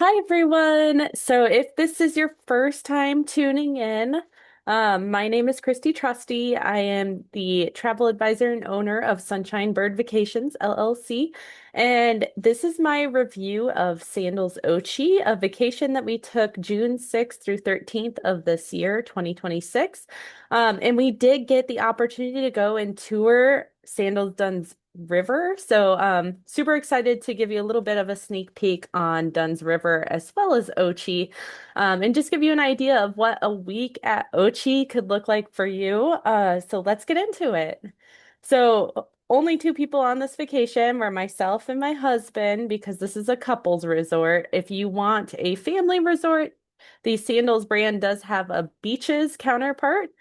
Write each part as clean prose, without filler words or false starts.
Hi, everyone. So, if this is your first time tuning in, my name is Christy Trusty. I am the travel advisor and owner of Sunshine Bird Vacations, LLC. And this is my review of Sandals Ochi, a vacation that we took June 6th through 13th of this year, 2026. And we did get the opportunity to go and tour Sandals Dunn's River. So, super excited to give you a little bit of a sneak peek on Dunn's River as well as Ochi, and just give you an idea of what a week at Ochi could look like for you. So let's get into it. So, only two people on this vacation were myself and my husband because this is a couples resort. If you want a family resort, the Sandals brand does have a beaches counterpart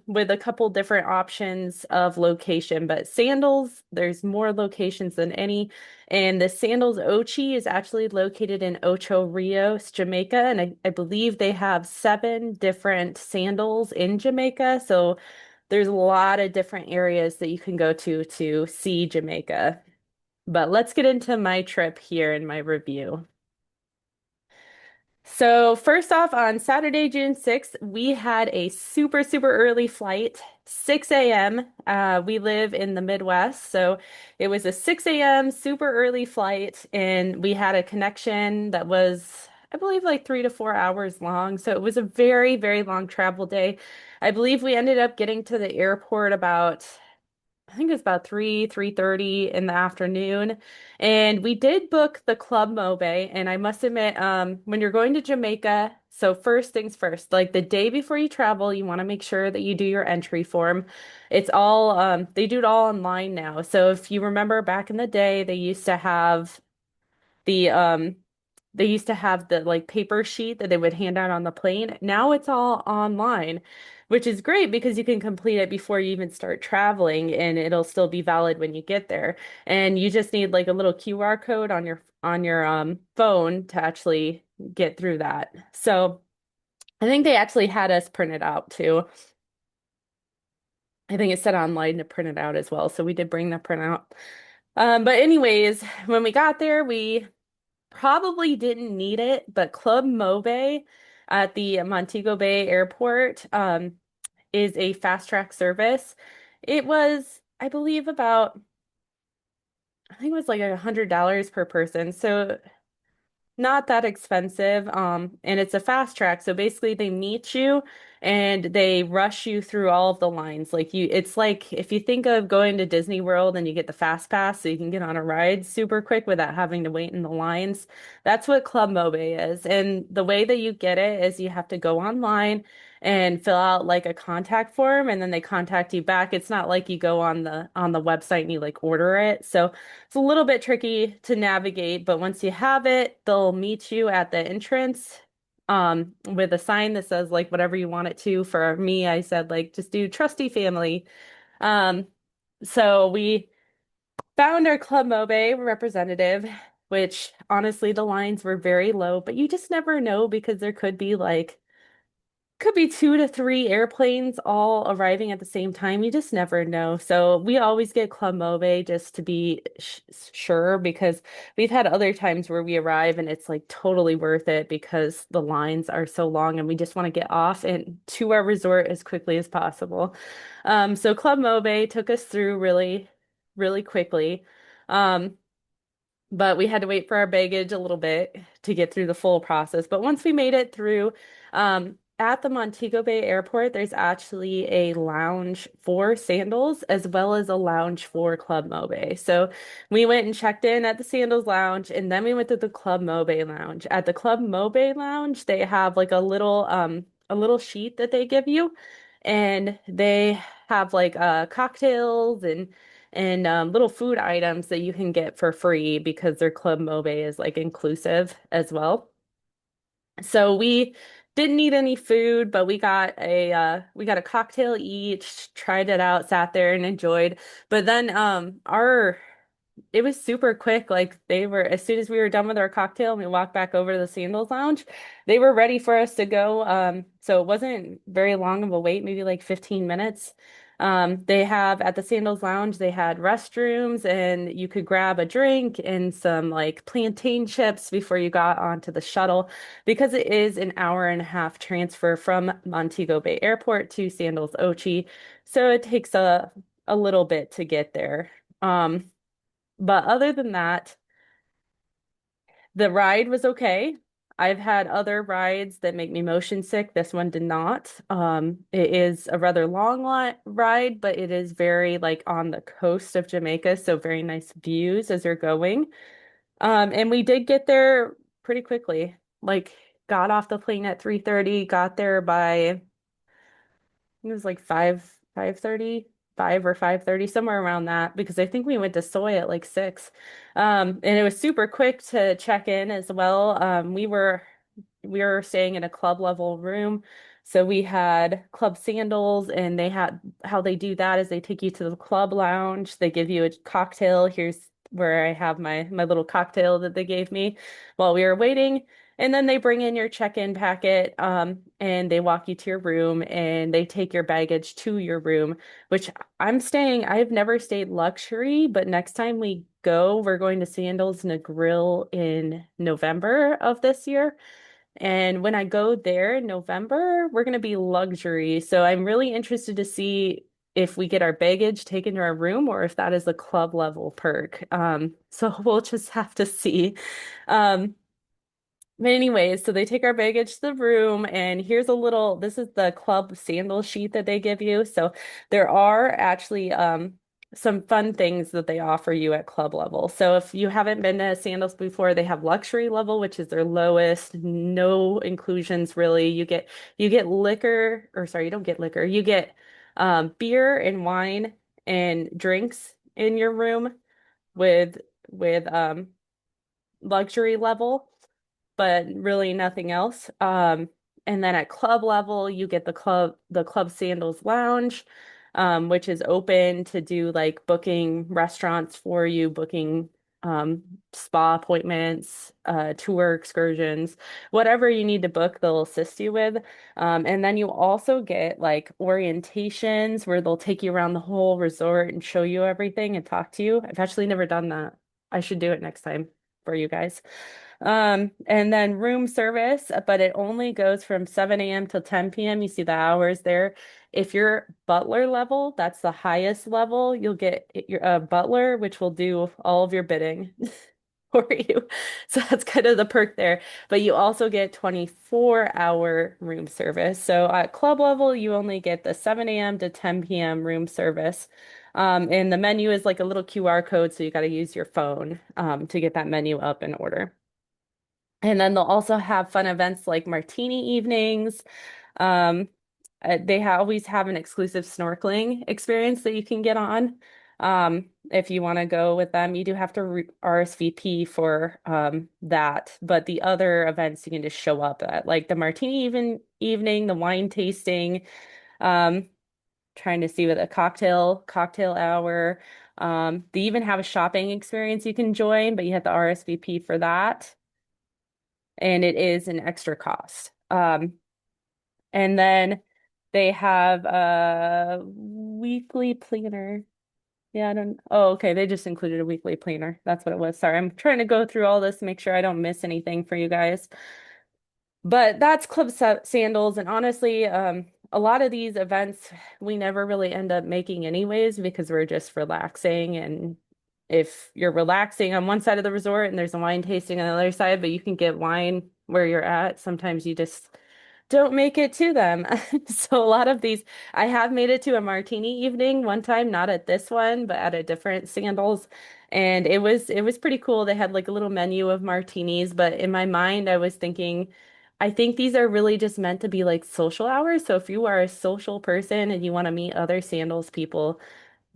with a couple different options of location. But Sandals, there's more locations than any. And the Sandals Ochi is actually located in Ocho Rios, Jamaica. And I believe they have seven different sandals in Jamaica. So there's a lot of different areas that you can go to see Jamaica. But let's get into my trip here in my review. So first off, on Saturday, June 6th, we had a super, super early flight, 6 a.m. We live in the Midwest, so it was a 6 a.m. super early flight, and we had a connection that was, I believe, like 3 to 4 hours long. So it was a very, very long travel day. I believe we ended up getting to the airport about I think it was about 3:30 in the afternoon. And we did book the Club Mobe. And I must admit, when you're going to Jamaica, so first things first, like the day before you travel, you want to make sure that you do your entry form. It's all, they do it all online now. So if you remember back in the day, the they used to have the like paper sheet that they would hand out on the plane. Now it's all online, which is great because you can complete it before you even start traveling and it'll still be valid when you get there. And you just need like a little QR code on your phone to actually get through that. So I think they actually had us print it out too. I think it said online to print it out as well. So we did bring the printout. But anyways, when we got there, we probably didn't need it, but Club Mobe at the Montego Bay Airport is a fast track service. It was, I believe, I think it was like $100 per person. So not that expensive. And it's a fast track. So basically they meet you and they rush you through all of the lines. It's like if you think of going to Disney World and you get the fast pass so you can get on a ride super quick without having to wait in the lines. That's what Club Mobe is. And the way that you get it is you have to go online and fill out like a contact form and then they contact you back. It's not like you go on the website and you like order it. So it's a little bit tricky to navigate, but once you have it, they'll meet you at the entrance with a sign that says like whatever you want it to. For me, I said like just do trusty family. Um, so we found our Club Mobe representative, which honestly the lines were very low, but you just never know because there could be 2 to 3 airplanes all arriving at the same time. You just never know. So we always get Club Mobe just to be sh sure because we've had other times where we arrive and it's like totally worth it because the lines are so long and we just want to get off and to our resort as quickly as possible. So Club Mobe took us through really, really quickly. Um, but we had to wait for our baggage a little bit to get through the full process. But once we made it through, at the Montego Bay Airport, there's actually a lounge for Sandals as well as a lounge for Club Mobe. So we went and checked in at the Sandals Lounge and then we went to the Club Mobe Lounge. At the Club Mobe Lounge, they have like a little sheet that they give you and they have like cocktails and little food items that you can get for free because their Club Mobe is like inclusive as well. So we didn't need any food, but we got a cocktail each, tried it out, sat there and enjoyed. But then our it was super quick. Like they were, as soon as we were done with our cocktail and we walked back over to the Sandals Lounge, they were ready for us to go. So it wasn't very long of a wait, maybe like 15 minutes. They have at the Sandals Lounge, they had restrooms and you could grab a drink and some like plantain chips before you got onto the shuttle because it is an hour and a half transfer from Montego Bay Airport to Sandals Ochi. So it takes a little bit to get there. Um, but other than that, the ride was okay. I've had other rides that make me motion sick. This one did not. It is a rather long li ride, but it is very like on the coast of Jamaica, so very nice views as you're going. And we did get there pretty quickly. Like got off the plane at 3:30, got there by it was like 5:30, 5 or 5:30, somewhere around that, because I think we went to Soy at like 6. And it was super quick to check in as well. We were staying in a club level room. So we had club sandals and they had how they do that is they take you to the club lounge. They give you a cocktail. Here's where I have my little cocktail that they gave me while we were waiting. And then they bring in your check-in packet, and they walk you to your room and they take your baggage to your room, which I've never stayed luxury, but next time we go, we're going to Sandals and a Grill in November of this year. And when I go there in November, we're going to be luxury. So I'm really interested to see if we get our baggage taken to our room or if that is a club level perk. So we'll just have to see. Um, but anyways, so they take our baggage to the room, and this is the club sandal sheet that they give you. So there are actually some fun things that they offer you at club level. So if you haven't been to Sandals before, they have luxury level, which is their lowest, no inclusions really. You get liquor, or sorry, you don't get liquor. You get beer and wine and drinks in your room with with luxury level but really nothing else. And then at club level, you get the Club Sandals Lounge, which is open to do like booking restaurants for you, booking um, spa appointments, tour excursions, whatever you need to book, they'll assist you with. And then you also get like orientations where they'll take you around the whole resort and show you everything and talk to you. I've actually never done that. I should do it next time for you guys. And then room service, but it only goes from 7 a.m. till 10 p.m. You see the hours there. If you're butler level, that's the highest level, you'll get your butler, which will do all of your bidding for you. So that's kind of the perk there. But you also get 24-hour room service. So at club level, you only get the 7 a.m. to 10 p.m. room service. And the menu is like a little QR code, so you got to use your phone to get that menu up in order. And then they'll also have fun events like martini evenings. Um, always have an exclusive snorkeling experience that you can get on. If you want to go with them, you do have to RSVP for that. But the other events you can just show up at, like the martini evening, the wine tasting, um, trying to see with a cocktail hour. They even have a shopping experience you can join, but you have to RSVP for that and it is an extra cost. And then they have a weekly planner. Yeah, I don't. Oh, okay. They just included a weekly planner. That's what it was. Sorry, I'm trying to go through all this to make sure I don't miss anything for you guys. But that's Club Sandals, and honestly, a lot of these events we never really end up making anyways because we're just relaxing. And if you're relaxing on one side of the resort and there's a wine tasting on the other side, but you can get wine where you're at, sometimes you just don't make it to them. So a lot of these, I have made it to a martini evening one time, not at this one, but at a different Sandals. And it was pretty cool. They had like a little menu of martinis, but in my mind, I was thinking, I think these are really just meant to be like social hours. So if you are a social person and you want to meet other Sandals people,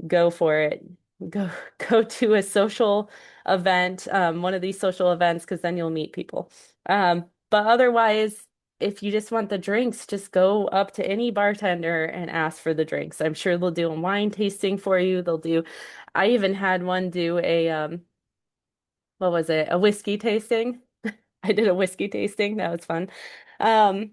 go for it. Go go to a social event, one of these social events, because then you'll meet people. But otherwise, if you just want the drinks, just go up to any bartender and ask for the drinks. I'm sure they'll do a wine tasting for you. I even had one do what was it? A whiskey tasting. I did a whiskey tasting. That was fun. Um,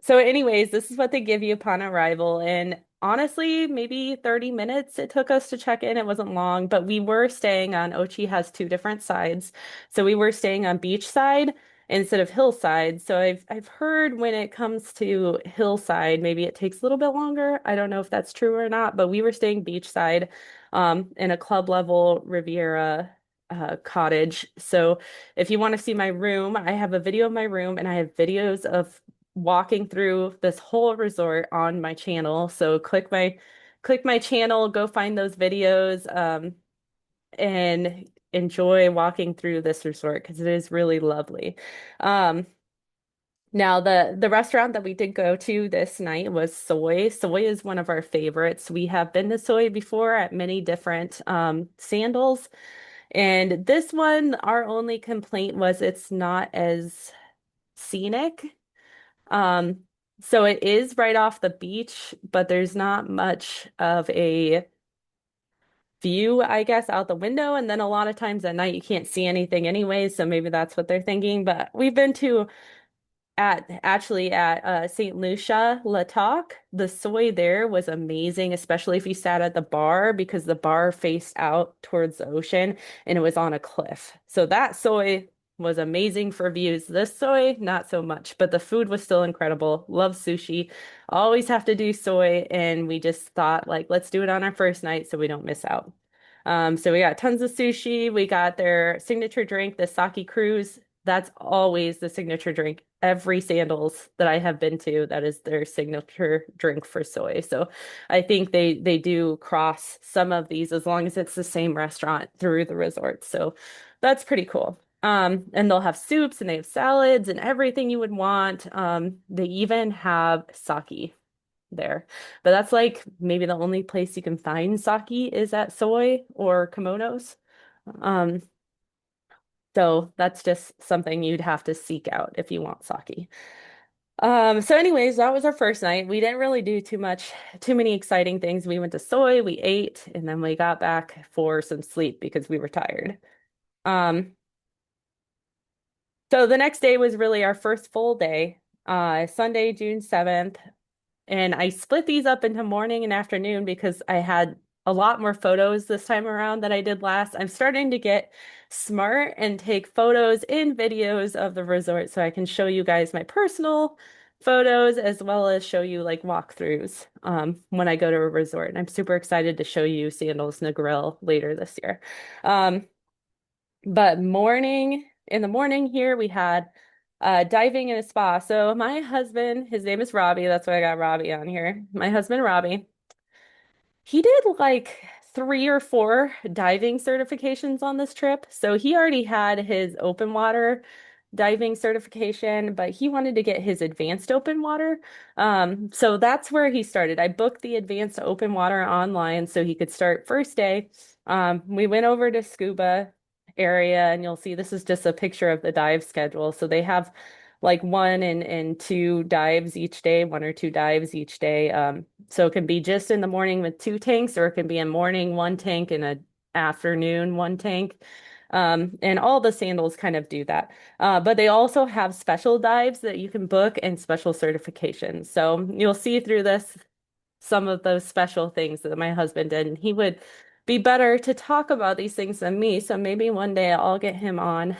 so anyways, this is what they give you upon arrival. And honestly, maybe 30 minutes it took us to check in. It wasn't long, but we were staying on Ochi has two different sides. So we were staying on beach side instead of hillside. So I've heard when it comes to hillside, maybe it takes a little bit longer. I don't know if that's true or not, but we were staying beachside in a club level Riviera cottage. So if you want to see my room, I have a video of my room and I have videos of walking through this whole resort on my channel. So click my channel, go find those videos, and enjoy walking through this resort because it is really lovely. Um, Now the restaurant that we did go to this night was Soy. Soy is one of our favorites. We have been to Soy before at many different Sandals. And this one, our only complaint was it's not as scenic. Um, so it is right off the beach, but there's not much of a view, I guess, out the window. And then a lot of times at night you can't see anything anyway, so maybe that's what they're thinking. But we've been to at St. Lucia, La Toc. The soy there was amazing, especially if you sat at the bar because the bar faced out towards the ocean and it was on a cliff. So that soy was amazing for views. This soy, not so much, but the food was still incredible. Love sushi. Always have to do soy, and we just thought like let's do it on our first night so we don't miss out. So we got tons of sushi. We got their signature drink, the sake cruise. That's always the signature drink. Every Sandals that I have been to, that is their signature drink for soy. So I think they do cross some of these as long as it's the same restaurant through the resort. So that's pretty cool. And they'll have soups and they have salads and everything you would want. They even have sake there. But that's like maybe the only place you can find sake is at Soy or Kimonos. Um, so that's just something you'd have to seek out if you want sake. So anyways, that was our first night. We didn't really do too many exciting things. We went to Soy, we ate, and then we got back for some sleep because we were tired. Um, so the next day was really our first full day, Sunday, June 7th. And I split these up into morning and afternoon because I had a lot more photos this time around than I did last. I'm starting to get smart and take photos and videos of the resort so I can show you guys my personal photos as well as show you like walkthroughs when I go to a resort. And I'm super excited to show you Sandals Negril later this year. Um, but in the morning here, we had diving in a spa. So my husband, his name is Robbie. That's why I got Robbie on here. My husband, Robbie, he did like three or four diving certifications on this trip. So he already had his open water diving certification, but he wanted to get his advanced open water. So that's where he started. I booked the advanced open water online so he could start first day. We went over to scuba area and you'll see this is just a picture of the dive schedule. So they have like one and two dives each day, one or two dives each day. So it can be just in the morning with two tanks, or it can be a morning one tank and a afternoon one tank. And all the Sandals kind of do that. But they also have special dives that you can book and special certifications. So you'll see through this some of those special things that my husband did, and he would be better to talk about these things than me. So maybe one day I'll get him on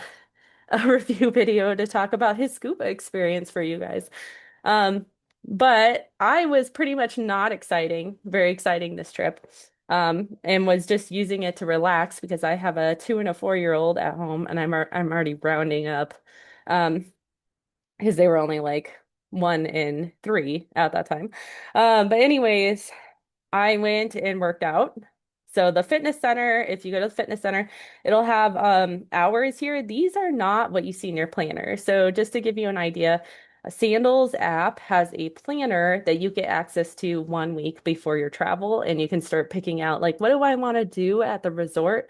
a review video to talk about his scuba experience for you guys. Um, but I was pretty much not very exciting this trip. And was just using it to relax because I have a 2 and a 4-year-old at home, and I'm already rounding up, um, because they were only like 1 and 3 at that time. But anyways, I went and worked out. So the fitness center, if you go to the fitness center, it'll have hours here. These are not what you see in your planner. So just to give you an idea, a Sandals app has a planner that you get access to 1 week before your travel, and you can start picking out like, what do I want to do at the resort?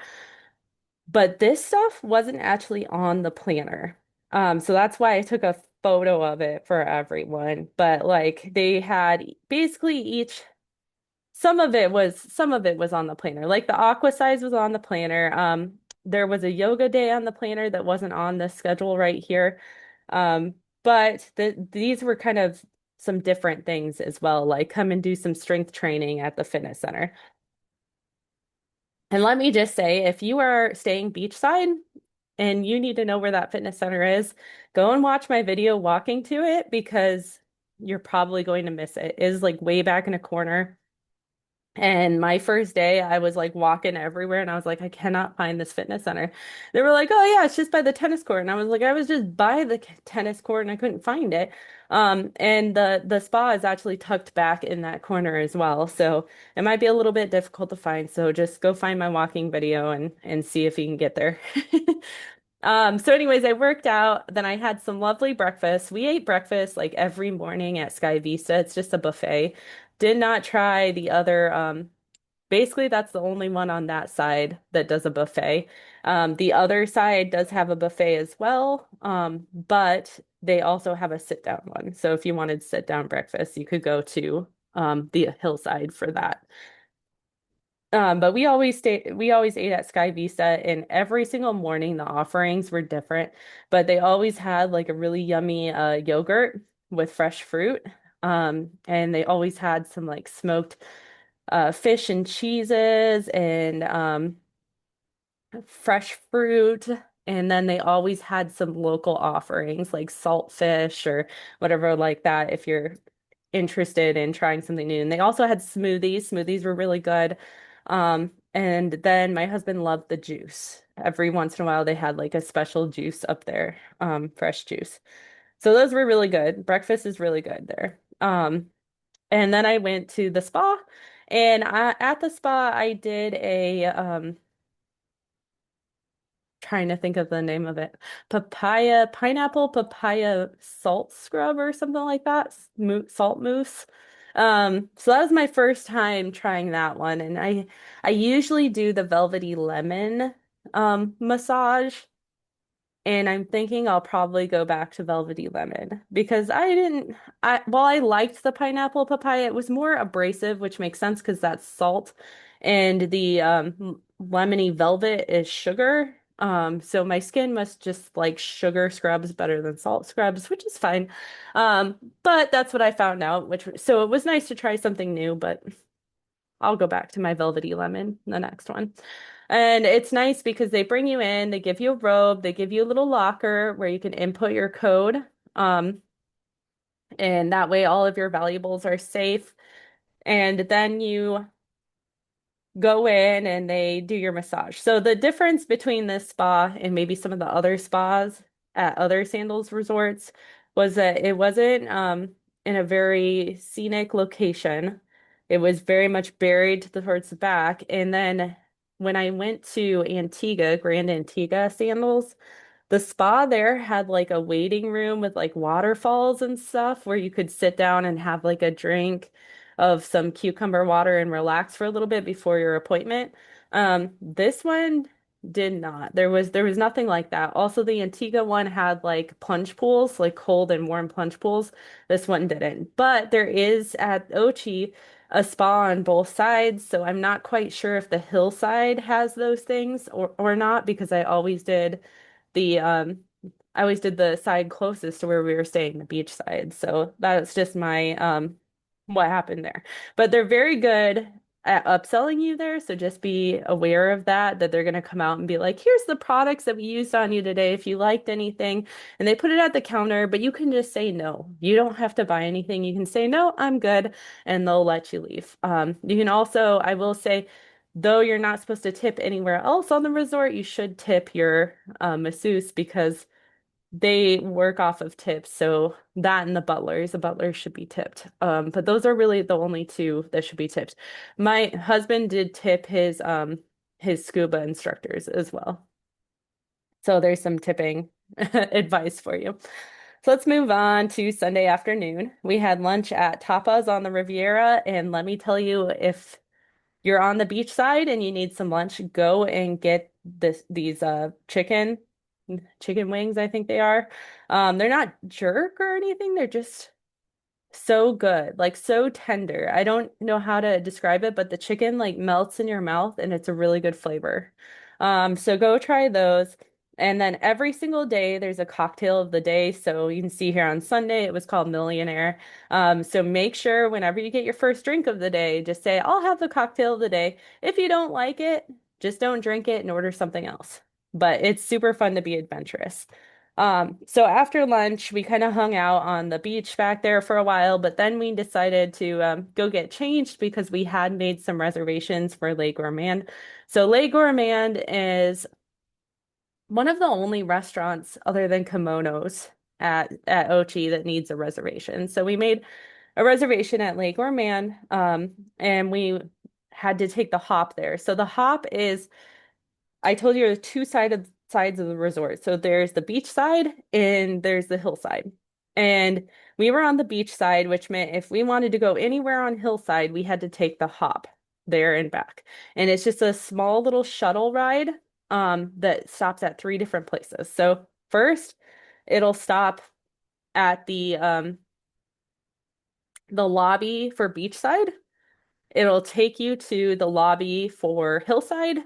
But this stuff wasn't actually on the planner. So that's why I took a photo of it for everyone. But like they had basically each some of it was on the planner. Like the aqua size was on the planner. There was a yoga day on the planner that wasn't on the schedule right here. But these were kind of some different things as well, like come and do some strength training at the fitness center. And let me just say, if you are staying beachside and you need to know where that fitness center is, go and watch my video walking to it because you're probably going to miss it. It is like way back in a corner. And my first day, I was like walking everywhere and I was like, I cannot find this fitness center. They were like, oh, yeah, it's just by the tennis court. And I was like, I was just by the tennis court and I couldn't find it. And the spa is actually tucked back in that corner as well. So it might be a little bit difficult to find. So just go find my walking video and see if you can get there. So anyways, I worked out, then I had some lovely breakfast. We ate breakfast like every morning at Sky Vista. It's just a buffet. Did not try the other basically that's the only one on that side that does a buffet. The other side does have a buffet as well. But they also have a sit down one. So if you wanted sit down breakfast, you could go to the hillside for that. But we always ate at Sky Vista, and every single morning the offerings were different, but they always had like a really yummy yogurt with fresh fruit. And they always had some like smoked fish and cheeses and fresh fruit. And then they always had some local offerings like salt fish or whatever like that if you're interested in trying something new. And they also had smoothies. Smoothies were really good. And then my husband loved the juice. Every once in a while they had like a special juice up there, fresh juice. So those were really good. Breakfast is really good there. And then I went to the spa, and at the spa I did a trying to think of the name of it. Pineapple papaya salt scrub or something like that. Salt mousse. So that was my first time trying that one. And I usually do the velvety lemon massage. And I'm thinking I'll probably go back to Velvety Lemon because while I liked the pineapple papaya, it was more abrasive, which makes sense because that's salt. And the lemony velvet is sugar. So my skin must just like sugar scrubs better than salt scrubs, which is fine. But that's what I found out, so it was nice to try something new, but I'll go back to my velvety lemon, the next one. And it's nice because they bring you in, they give you a robe, they give you a little locker where you can input your code. Um, and that way all of your valuables are safe. And then you go in and they do your massage. So the difference between this spa and maybe some of the other spas at other Sandals resorts was that it wasn't in a very scenic location. It was very much buried towards the back. And then when I went to Antigua, Grand Antigua Sandals, the spa there had like a waiting room with like waterfalls and stuff where you could sit down and have like a drink of some cucumber water and relax for a little bit before your appointment. This one did not. There was nothing like that. Also, the Antigua one had like plunge pools, like cold and warm plunge pools. This one didn't. But there is at Ochi a spa on both sides, so I'm not quite sure if the hillside has those things or not because the I always did the side closest to where we were staying, the beach side. So that's just my what happened there. But they're very good at upselling you there, so just be aware of that they're going to come out and be like, "Here's the products that we used on you today if you liked anything." And they put it at the counter, but you can just say no. You don't have to buy anything. You can say, "No, I'm good," and they'll let you leave. You can also, I will say, though you're not supposed to tip anywhere else on the resort, you should tip your masseuse because they work off of tips. So that and the butlers should be tipped. But those are really the only two that should be tipped. My husband did tip his scuba instructors as well. So there's some tipping advice for you. So let's move on to Sunday afternoon. We had lunch at Tapas on the Riviera, and let me tell you, if you're on the beach side and you need some lunch, go and get these chicken wings, I think they are. They're not jerk or anything. They're just so good, like so tender. I don't know how to describe it, but the chicken like melts in your mouth and it's a really good flavor. So go try those. And then every single day, there's a cocktail of the day. So you can see here on Sunday, it was called Millionaire. So make sure whenever you get your first drink of the day, just say, I'll have the cocktail of the day. If you don't like it, just don't drink it and order something else. But it's super fun to be adventurous. So after lunch, we kind of hung out on the beach back there for a while, but then we decided to go get changed because we had made some reservations for Le Gourmand. So Le Gourmand is one of the only restaurants other than Kimonos at Ochi that needs a reservation. So we made a reservation at Lake Gourmand, and we had to take the hop there. So the hop is, I told you, there's two sides of the resort. So there's the beach side and there's the hillside. And we were on the beach side, which meant if we wanted to go anywhere on hillside, we had to take the hop there and back. And it's just a small little shuttle ride that stops at three different places. So first, it'll stop at the lobby for beachside. It'll take you to the lobby for hillside.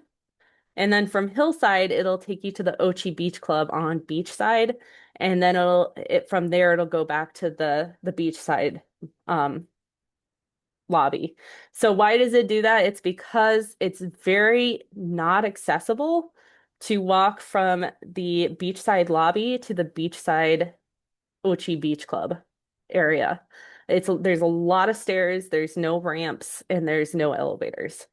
And then from Hillside, it'll take you to the Ochi Beach Club on Beachside, and then from there it'll go back to the Beachside um lobby. So why does it do that? It's because it's very not accessible to walk from the Beachside lobby to the Beachside Ochi Beach Club area. There's a lot of stairs, there's no ramps, and there's no elevators.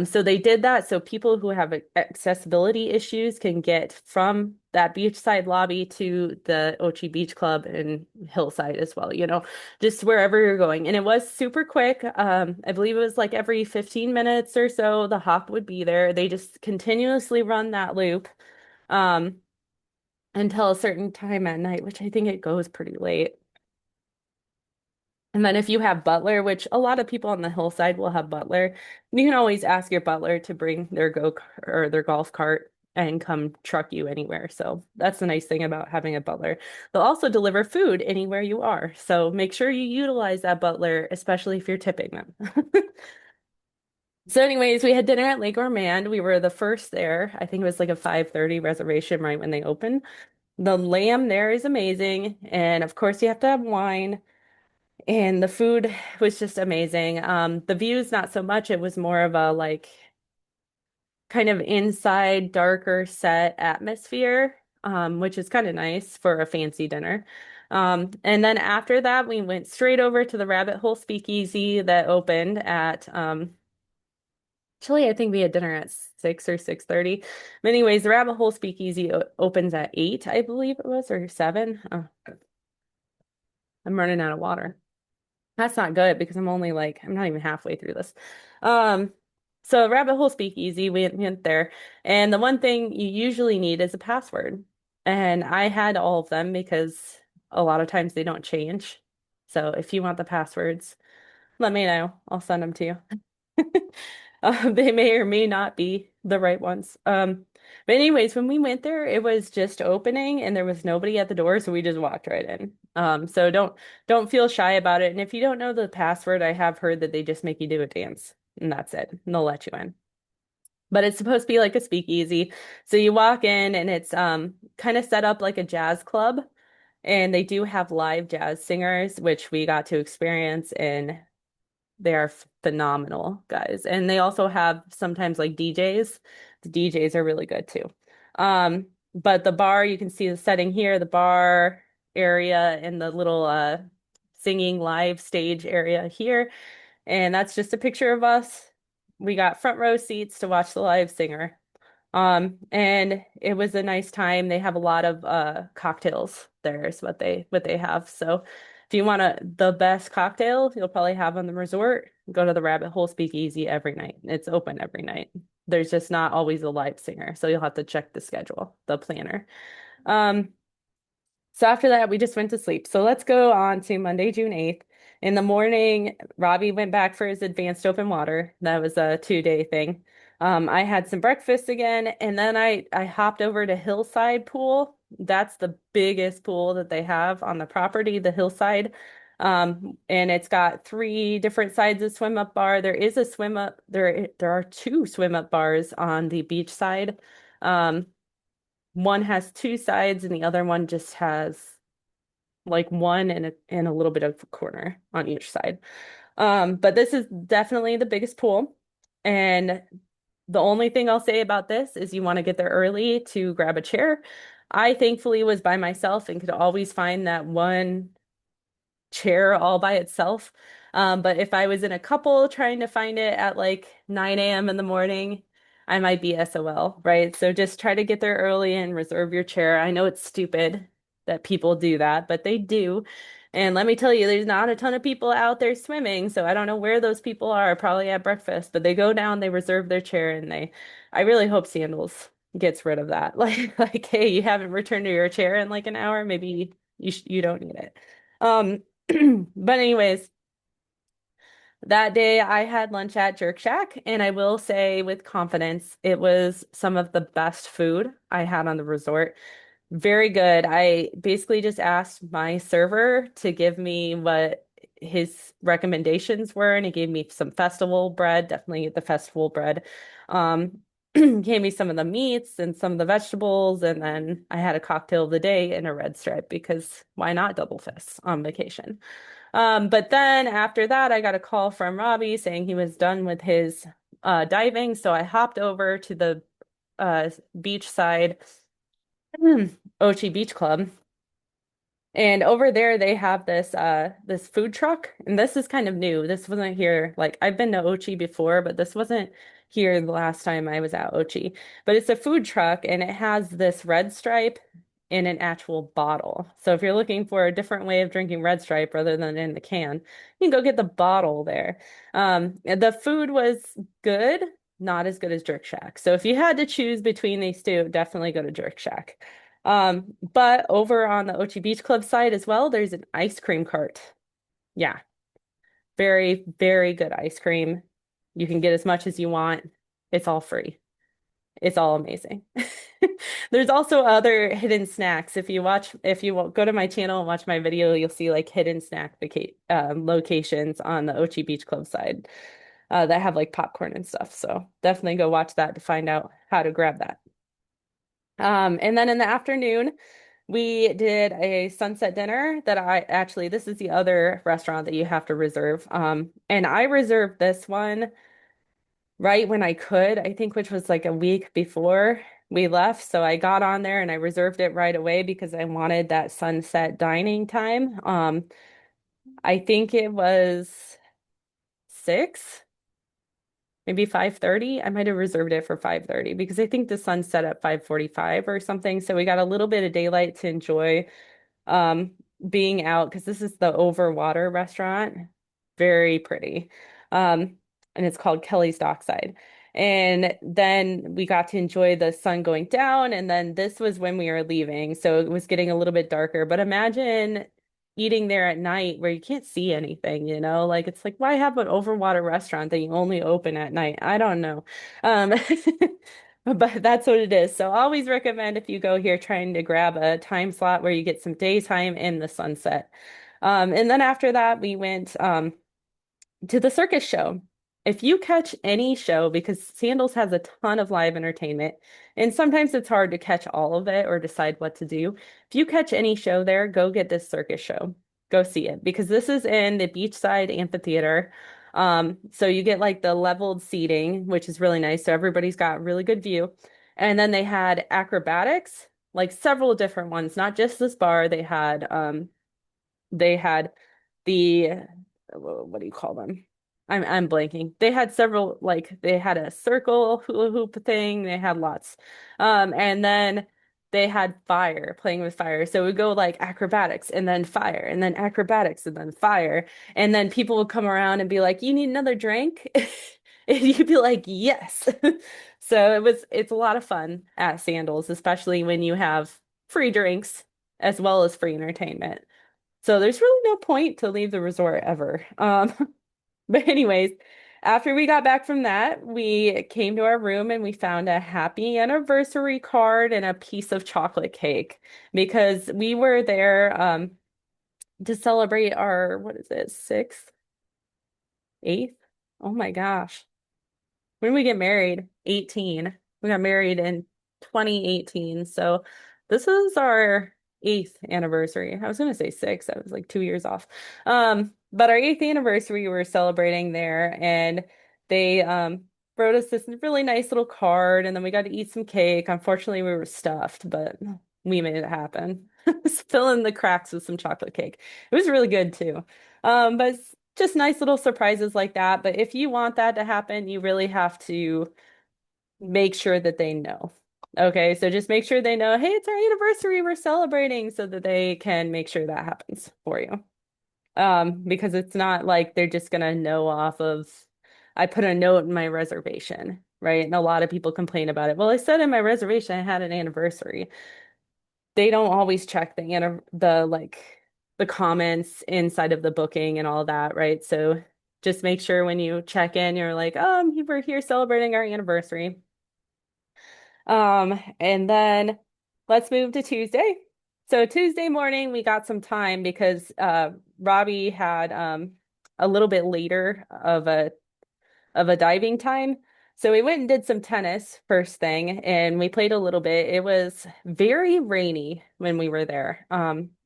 So they did that so people who have accessibility issues can get from that beachside lobby to the Ochi Beach Club and Hillside as well, just wherever you're going. And it was super quick. I believe it was like every 15 minutes or so, the hop would be there. They just continuously run that loop. Um, until a certain time at night, which I think it goes pretty late. And then if you have butler, which a lot of people on the hillside will have butler, you can always ask your butler to bring their go or their golf cart and come truck you anywhere. So that's the nice thing about having a butler. They'll also deliver food anywhere you are. So make sure you utilize that butler, especially if you're tipping them. So anyways, we had dinner at Lake Gourmand. We were the first there. I think it was like a 5:30 reservation right when they opened. The lamb there is amazing. And of course, you have to have wine. And the food was just amazing. The views, not so much. It was more of a like kind of inside, darker set atmosphere, which is kind of nice for a fancy dinner. And then after that, we went straight over to the Rabbit Hole Speakeasy that opened at actually, I think we had dinner at 6 or 6:30. Anyways, the Rabbit Hole Speakeasy opens at 8, I believe it was, or 7. Oh, I'm running out of water. That's not good because I'm not even halfway through this. Um, so Rabbit Hole Speakeasy, we went there. And the one thing you usually need is a password. And I had all of them because a lot of times they don't change. So if you want the passwords, let me know. I'll send them to you. They may or may not be the right ones. But anyways, when we went there, it was just opening and there was nobody at the door, so we just walked right in. So don't feel shy about it. And if you don't know the password, I have heard that they just make you do a dance and that's it. And they'll let you in. But it's supposed to be like a speakeasy. So you walk in and it's kind of set up like a jazz club. And they do have live jazz singers, which we got to experience, and they are phenomenal guys. And they also have sometimes like DJs. The DJs are really good too. But the bar, you can see the setting here, the bar area and the little singing live stage area here. And that's just a picture of us. We got front row seats to watch the live singer. And it was a nice time. They have a lot of cocktails there is what they have. So if you want the best cocktail you'll probably have on the resort, go to the Rabbit Hole Speakeasy every night. It's open every night. There's just not always a live singer, so you'll have to check the schedule, the planner. Um, so after that, we just went to sleep. So let's go on to Monday, June 8th. In the morning, Robbie went back for his advanced open water. That was a 2-day thing. I had some breakfast again, and then I hopped over to Hillside Pool. That's the biggest pool that they have on the property, the Hillside. And it's got three different sides of swim up bar. There is a swim up, there are two swim up bars on the beach side. Um, one has two sides and the other one just has like one and a little bit of a corner on each side. But this is definitely the biggest pool. And the only thing I'll say about this is you want to get there early to grab a chair. I thankfully was by myself and could always find that one chair all by itself. But if I was in a couple trying to find it at like 9 a.m. in the morning, I might be SOL, right? So just try to get there early and reserve your chair. I know it's stupid that people do that, but they do. And let me tell you, there's not a ton of people out there swimming, so I don't know where those people are, probably at breakfast, but they go down, they reserve their chair, and I really hope Sandals gets rid of that. Like, hey, you haven't returned to your chair in like an hour, maybe you don't need it. Um, But anyways, that day I had lunch at Jerk Shack, and I will say with confidence, it was some of the best food I had on the resort. Very good. I basically just asked my server to give me what his recommendations were, and he gave me some festival bread, definitely the festival bread. Um, gave me some of the meats and some of the vegetables, and then I had a cocktail of the day and a red stripe because why not double fists on vacation? But then after that, I got a call from Robbie saying he was done with his diving. So I hopped over to the beach side, Ochi Beach Club. And over there they have this food truck, and this is kind of new. This wasn't here. Like I've been to Ochi before, but this wasn't here the last time I was at Ochi. But it's a food truck and it has this red stripe in an actual bottle. So if you're looking for a different way of drinking red stripe rather than in the can, you can go get the bottle there. The food was good, not as good as Jerk Shack. So if you had to choose between these two, definitely go to Jerk Shack. But over on the Ochi Beach Club side as well, there's an ice cream cart. Yeah, very, very good ice cream. You can get as much as you want. It's all free. It's all amazing. There's also other hidden snacks. If you go to my channel and watch my video, you'll see like hidden snack locations on the Ochi Beach Club side that have like popcorn and stuff. So definitely go watch that to find out how to grab that. And then in the afternoon, we did a sunset dinner that this is the other restaurant that you have to reserve. And I reserved this one right when I could, I think, which was like a week before we left. So I got on there and I reserved it right away because I wanted that sunset dining time. I think it was 6, maybe 5:30. I might have reserved it for 5:30 because I think the sun set at 5:45 or something. So we got a little bit of daylight to enjoy um being out because this is the Overwater restaurant. Very pretty. Um and it's called Kelly's Dockside. And then we got to enjoy the sun going down, and then this was when we were leaving. So it was getting a little bit darker. But imagine eating there at night where you can't see anything, you know? Like it's like why have an overwater restaurant that you only open at night? I don't know. Um But that's what it is. So I always recommend if you go here trying to grab a time slot where you get some daytime in the sunset. And then after that, we went to the circus show. If you catch any show, because Sandals has a ton of live entertainment, and sometimes it's hard to catch all of it or decide what to do. If you catch any show there, go get this circus show. Go see it because this is in the beachside amphitheater. So you get like the leveled seating, which is really nice. So everybody's got really good view. And then they had acrobatics, like several different ones, not just this bar. They had the what do you call them? I'm blanking. They had several like they had a circle hula hoop thing. They had lots. And then they had fire, playing with fire. So it would go like acrobatics and then fire and then acrobatics and then fire. And then people would come around and be like, "You need another drink?" And you'd be like, "Yes." So it's a lot of fun at Sandals, especially when you have free drinks as well as free entertainment. So there's really no point to leave the resort ever. But anyways, after we got back from that, we came to our room and we found a happy anniversary card and a piece of chocolate cake because we were there to celebrate our, what is it, sixth, eighth? Oh my gosh. When did we get married? 18. We got married in 2018. So this is our eighth anniversary. I was going to say six. I was like 2 years off. But our eighth anniversary, we were celebrating there, and they wrote us this really nice little card, and then we got to eat some cake. Unfortunately, we were stuffed, but we made it happen. Fill in the cracks with some chocolate cake. It was really good too. But it's just nice little surprises like that. But if you want that to happen, you really have to make sure that they know. Okay, so just make sure they know, hey, it's our anniversary, we're celebrating, so that they can make sure that happens for you. Because it's not like they're just gonna know off of, I put a note in my reservation, right? And a lot of people complain about it. Well, I said in my reservation I had an anniversary. They don't always check the comments inside of the booking and all that, right? So just make sure when you check in, you're like, we're here celebrating our anniversary. And then let's move to Tuesday. So Tuesday morning we got some time because Robbie had a little bit later of a diving time. So we went and did some tennis first thing, and we played a little bit. It was very rainy when we were there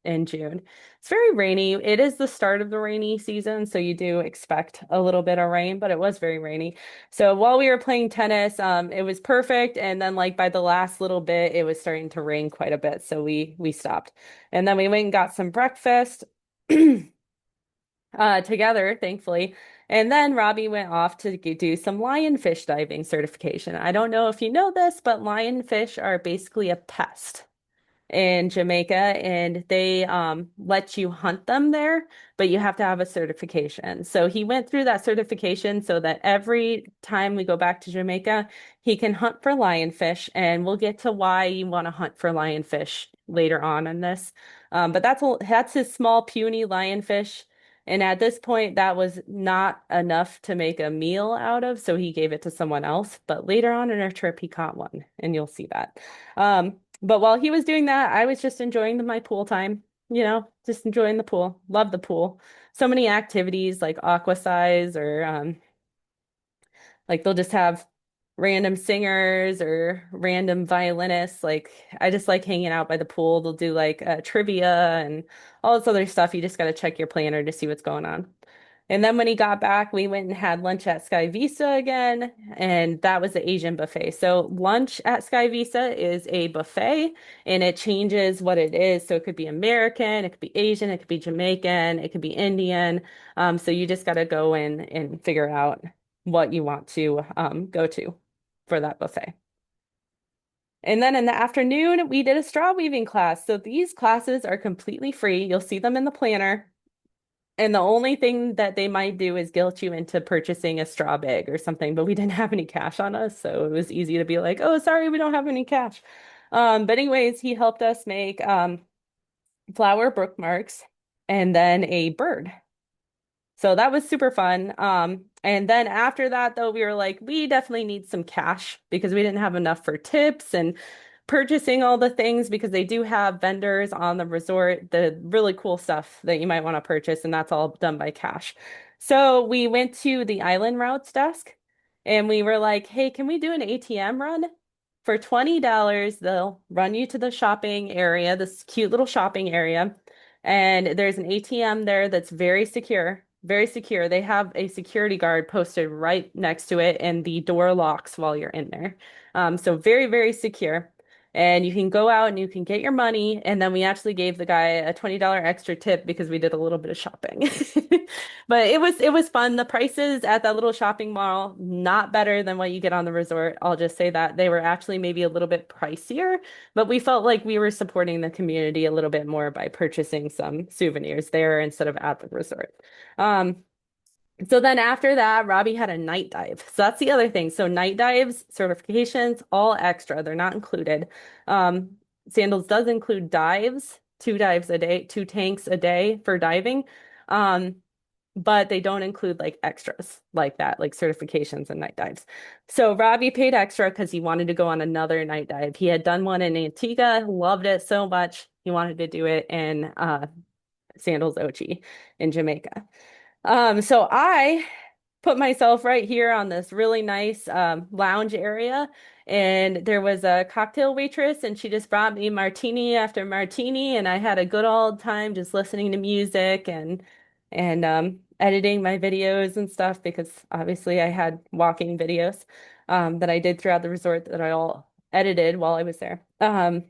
in June. It's very rainy. It is the start of the rainy season, so you do expect a little bit of rain, but it was very rainy. So while we were playing tennis, it was perfect, and then like by the last little bit, it was starting to rain quite a bit, so we stopped. And then we went and got some breakfast. Together, thankfully. And then Robbie went off to do some lionfish diving certification. I don't know if you know this, but lionfish are basically a pest in Jamaica, and they let you hunt them there, but you have to have a certification. So he went through that certification so that every time we go back to Jamaica, he can hunt for lionfish, and we'll get to why you want to hunt for lionfish later on in this. But that's his small puny lionfish. And at this point, that was not enough to make a meal out of, so he gave it to someone else. But later on in our trip, he caught one, and you'll see that. But while he was doing that, I was just enjoying my pool time, just enjoying the pool. Love the pool. So many activities like aqua size or like they'll just have random singers or random violinists. Like I just like hanging out by the pool. They'll do like trivia and all this other stuff. You just got to check your planner to see what's going on. And then when he got back, we went and had lunch at Sky Vista again, and that was the Asian buffet. So lunch at Sky Vista is a buffet, and it changes what it is. So it could be American, it could be Asian, it could be Jamaican, it could be Indian. So you just got to go in and figure out what you want to go to for that buffet. And then in the afternoon, we did a straw weaving class. So these classes are completely free. You'll see them in the planner. And the only thing that they might do is guilt you into purchasing a straw bag or something, but we didn't have any cash on us, so it was easy to be like, "Oh, sorry, we don't have any cash." But anyways, he helped us make flower bookmarks and then a bird. So that was super fun. And then after that, though, we were like, we definitely need some cash because we didn't have enough for tips and purchasing all the things because they do have vendors on the resort, the really cool stuff that you might want to purchase, and that's all done by cash. So we went to the Island Routes desk and we were like, hey, can we do an ATM run? For $20, they'll run you to the shopping area, this cute little shopping area. And there's an ATM there that's very secure, very secure. They have a security guard posted right next to it, and the door locks while you're in there. So very, very secure. And you can go out and you can get your money. And then we actually gave the guy a $20 extra tip because we did a little bit of shopping. But it was fun. The prices at that little shopping mall, not better than what you get on the resort. I'll just say that they were actually maybe a little bit pricier, but we felt like we were supporting the community a little bit more by purchasing some souvenirs there instead of at the resort. Um, so then after that, Robbie had a night dive. So that's the other thing. So night dives, certifications, all extra. They're not included. Sandals does include dives, 2 dives a day, 2 tanks a day for diving. Um, but they don't include like extras like that, like certifications and night dives. So Robbie paid extra because he wanted to go on another night dive. He had done one in Antigua, loved it so much. He wanted to do it in Sandals Ochi in Jamaica. So I put myself right here on this really nice lounge area. And there was a cocktail waitress, and she just brought me martini after martini, and I had a good old time just listening to music and editing my videos and stuff because obviously I had walking videos that I did throughout the resort that I all edited while I was there. And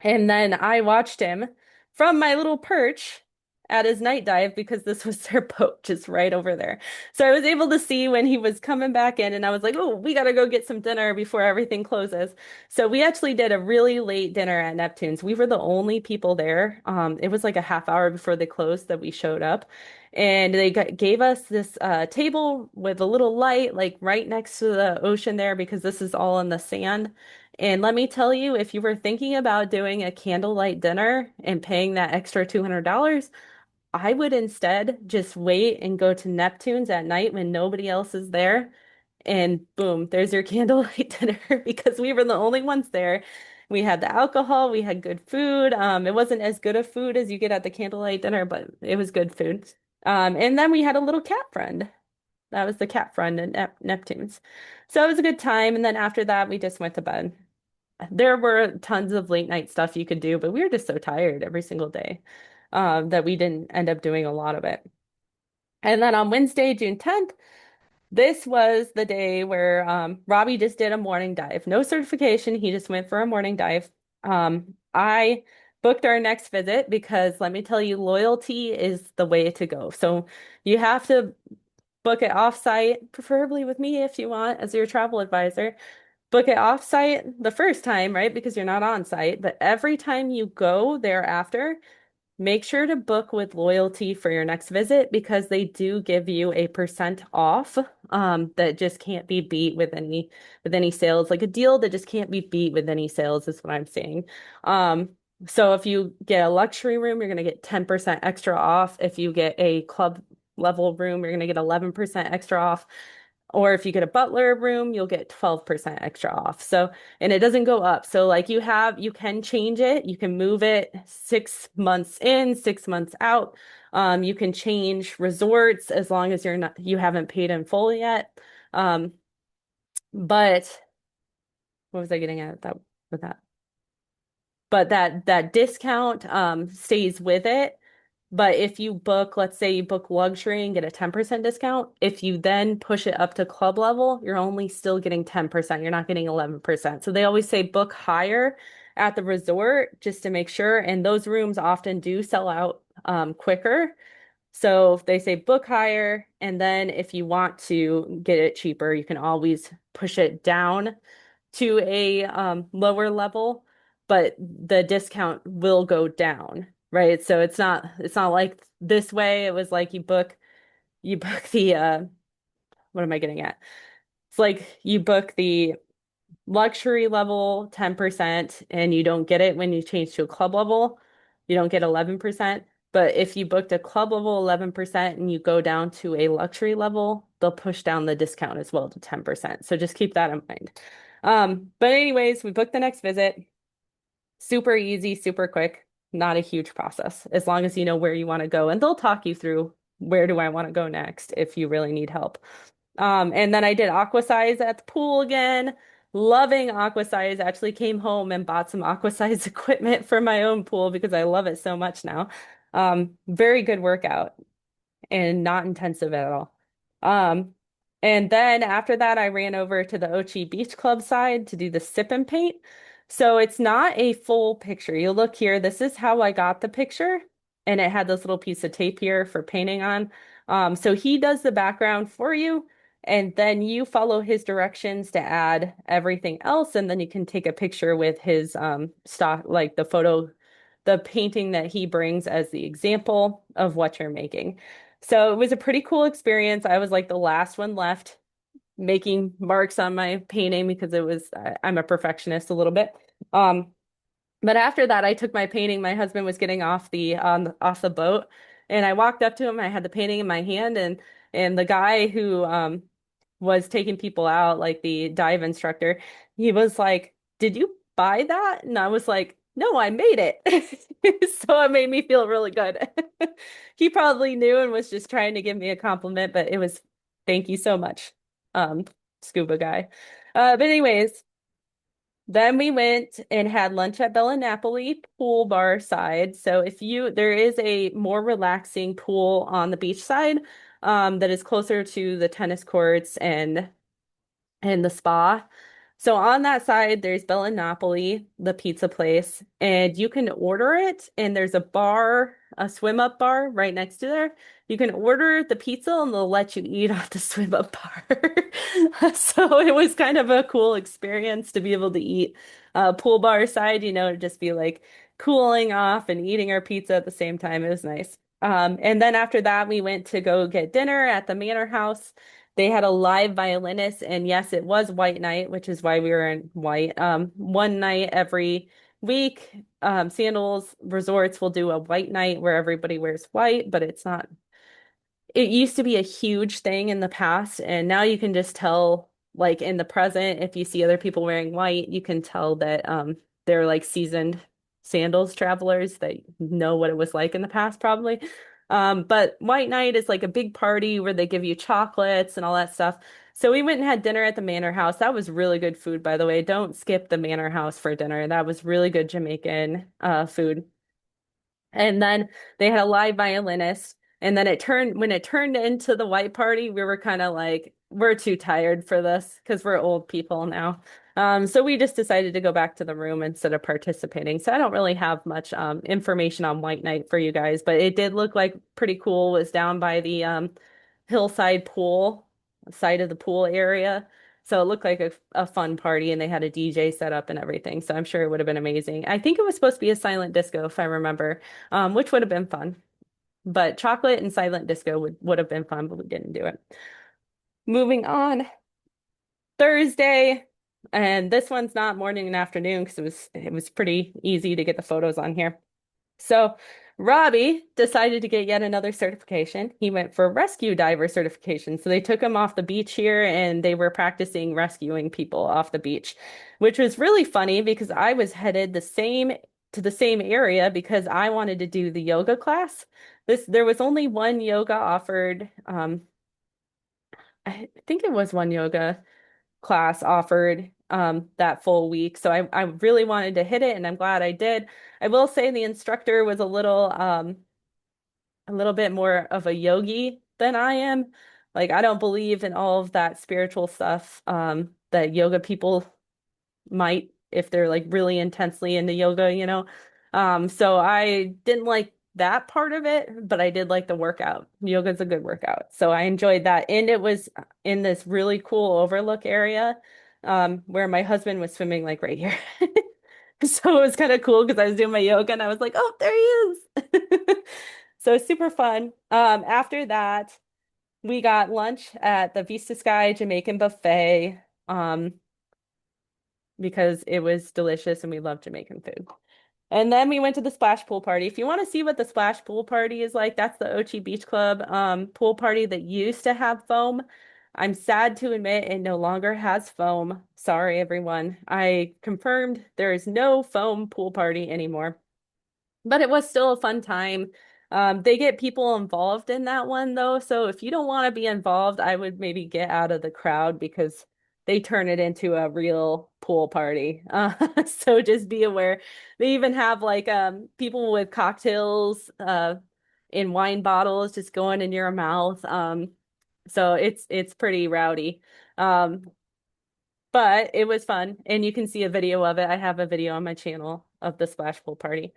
then I watched him from my little perch at his night dive because this was their boat just right over there. So I was able to see when he was coming back in, and I was like, oh, we got to go get some dinner before everything closes. So we actually did a really late dinner at Neptune's. We were the only people there. It was like a half hour before they closed that we showed up. And they gave us this table with a little light, like right next to the ocean there, because this is all in the sand. And let me tell you, if you were thinking about doing a candlelight dinner and paying that extra $200, I would instead just wait and go to Neptune's at night when nobody else is there. And boom, there's your candlelight dinner because we were the only ones there. We had the alcohol, we had good food. It wasn't as good of food as you get at the candlelight dinner, but it was good food. And then we had a little cat friend. That was the cat friend at Neptune's. So it was a good time. And then after that, we just went to bed. There were tons of late night stuff you could do, but we were just so tired every single day that we didn't end up doing a lot of it. And then on Wednesday, June 10th, this was the day where Robbie just did a morning dive. No certification, he just went for a morning dive. I booked our next visit because let me tell you, loyalty is the way to go. So you have to book it off-site, preferably with me if you want as your travel advisor. Book it off-site the first time, right? Because you're not on site. But every time you go thereafter, make sure to book with loyalty for your next visit because they do give you a percent off that just can't be beat with any sales. Like a deal that just can't be beat with any sales is what I'm saying. Um, so if you get a luxury room, you're gonna get 10% extra off. If you get a club level room, you're gonna get 11% extra off. Or if you get a butler room, you'll get 12% extra off. So, and it doesn't go up. So like you can change it. You can move it 6 months in, 6 months out. You can change resorts as long as you haven't paid in full yet. Um, but what was I getting at that with that? But that discount stays with it. But if you book, let's say you book luxury and get a 10% discount, if you then push it up to club level, you're only still getting 10%. You're not getting 11%. So they always say book higher at the resort just to make sure. And those rooms often do sell out quicker. So if they say book higher, and then if you want to get it cheaper, you can always push it down to a lower level, but the discount will go down, right? So it's not like this way. It was like you book the what am I getting at? It's like you book the luxury level 10% and you don't get it when you change to a club level. You don't get 11%. But if you booked a club level 11% and you go down to a luxury level, they'll push down the discount as well to 10%. So just keep that in mind. But anyways, we booked the next visit. Super easy, super quick, not a huge process, as long as you know where you want to go. And they'll talk you through where do I want to go next if you really need help. And then I did aqua size at the pool again. Loving aqua size. Actually came home and bought some aqua size equipment for my own pool because I love it so much now. Very good workout and not intensive at all. Um, and then after that, I ran over to the Ochi Beach Club side to do the sip and paint. So it's not a full picture. You look here, this is how I got the picture, and it had this little piece of tape here for painting on. So he does the background for you, and then you follow his directions to add everything else, and then you can take a picture with his stock, like the photo, the painting that he brings as the example of what you're making. So it was a pretty cool experience. I was like the last one left making marks on my painting because I'm a perfectionist a little bit. Um, but after that, I took my painting. My husband was getting off the boat, and I walked up to him. I had the painting in my hand, and the guy who was taking people out, like the dive instructor, he was like, "Did you buy that?" And I was like, "No, I made it." So it made me feel really good. He probably knew and was just trying to give me a compliment, but Thank you so much, um, scuba guy. But anyways, then we went and had lunch at Bella Napoli pool bar side. So there is a more relaxing pool on the beach side, that is closer to the tennis courts and the spa. So on that side, there's Napoli, the pizza place, and you can order it. And there's a bar, a swim up bar right next to there. You can order the pizza and they'll let you eat off the swim up bar. So it was kind of a cool experience to be able to eat pool bar side, to just be like cooling off and eating our pizza at the same time. It was nice. And then after that, we went to go get dinner at the Manor House. They had a live violinist, and yes, it was white night, which is why we were in white. One night every week, Sandals resorts will do a white night where everybody wears white, but it's not it used to be a huge thing in the past, and now you can just tell, like in the present, if you see other people wearing white, you can tell that they're like seasoned sandals travelers that know what it was like in the past, probably. But White Night is like a big party where they give you chocolates and all that stuff. So we went and had dinner at the Manor House. That was really good food, by the way. Don't skip the Manor House for dinner. That was really good Jamaican food. And then they had a live violinist. And then when it turned into the white party, we were kind of like, we're too tired for this because we're old people now. So we just decided to go back to the room instead of participating. So I don't really have much information on White Night for you guys, but it did look like pretty cool. It was down by the hillside pool, side of the pool area. So it looked like a fun party, and they had a DJ set up and everything. So I'm sure it would have been amazing. I think it was supposed to be a silent disco, if I remember, which would have been fun. But chocolate and silent disco would have been fun, but we didn't do it. Moving on, Thursday, and this one's not morning and afternoon because it was pretty easy to get the photos on here. So Robbie decided to get yet another certification. He went for rescue diver certification. So they took him off the beach here and they were practicing rescuing people off the beach, which was really funny because I was headed to the same area because I wanted to do the yoga class. There was only one yoga offered. I think it was one yoga class offered that full week. So I really wanted to hit it and I'm glad I did. I will say the instructor was a little bit more of a yogi than I am. Like I don't believe in all of that spiritual stuff that yoga people might if they're like really intensely into yoga. So I didn't like that part of it, but I did like the workout. Yoga's a good workout. So I enjoyed that. And it was in this really cool overlook area, where my husband was swimming like right here. So it was kind of cool because I was doing my yoga and I was like, oh, there he is. So it's super fun. After that, we got lunch at the Vista Sky Jamaican Buffet. Because it was delicious and we love Jamaican food. And then we went to the splash pool party. If you want to see what the splash pool party is like, that's the Ochi Beach Club pool party that used to have foam. I'm sad to admit it no longer has foam. Sorry, everyone. I confirmed there is no foam pool party anymore. But it was still a fun time. They get people involved in that one though, so if you don't want to be involved, I would maybe get out of the crowd because they turn it into a real pool party. So just be aware. They even have like people with cocktails in wine bottles just going in your mouth. So it's pretty rowdy. Um, but it was fun, and you can see a video of it. I have a video on my channel of the splash pool party.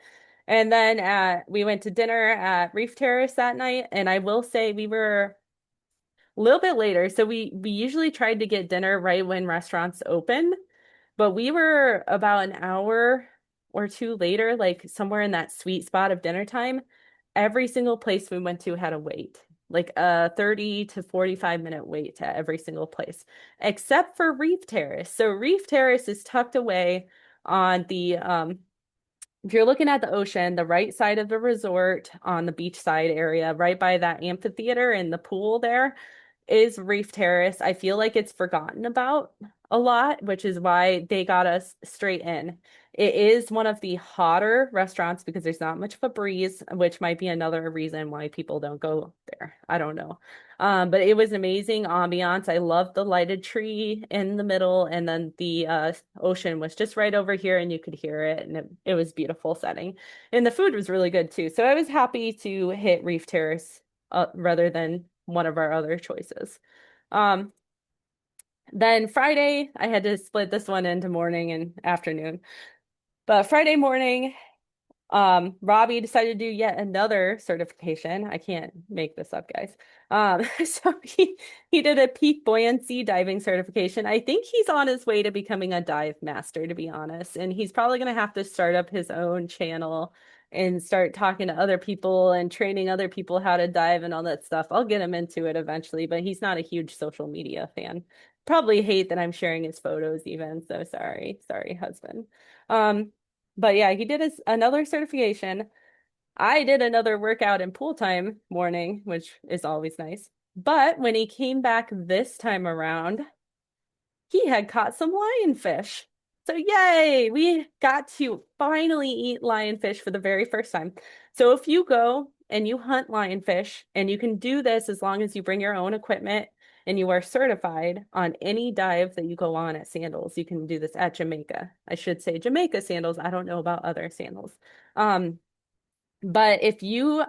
And then we went to dinner at Reef Terrace that night, and I will say we were a little bit later. So we usually tried to get dinner right when restaurants open, but we were about an hour or two later, like somewhere in that sweet spot of dinner time. Every single place we went to had a wait, like a 30 to 45-minute wait to every single place, except for Reef Terrace. So Reef Terrace is tucked away on the if you're looking at the ocean, the right side of the resort on the beachside area, right by that amphitheater and the pool there is Reef Terrace. I feel like it's forgotten about a lot, which is why they got us straight in. It is one of the hotter restaurants because there's not much of a breeze, which might be another reason why people don't go there. I don't know. But it was amazing ambiance. I loved the lighted tree in the middle, and then the ocean was just right over here, and you could hear it, and it was beautiful setting. And the food was really good too. So I was happy to hit Reef Terrace rather than one of our other choices. Um, then Friday, I had to split this one into morning and afternoon. But Friday morning, Robbie decided to do yet another certification. I can't make this up, guys. So he did a peak buoyancy diving certification. I think he's on his way to becoming a dive master, to be honest. And he's probably going to have to start up his own channel and start talking to other people and training other people how to dive and all that stuff. I'll get him into it eventually, but he's not a huge social media fan. Probably hate that I'm sharing his photos even. So sorry. Sorry, husband. Um, but yeah, he did another certification. I did another workout in pool time morning, which is always nice. But when he came back this time around, he had caught some lionfish. So yay, we got to finally eat lionfish for the very first time. So if you go and you hunt lionfish, and you can do this as long as you bring your own equipment and you are certified on any dive that you go on at Sandals, you can do this at Jamaica. I should say Jamaica Sandals. I don't know about other sandals. Um, but if you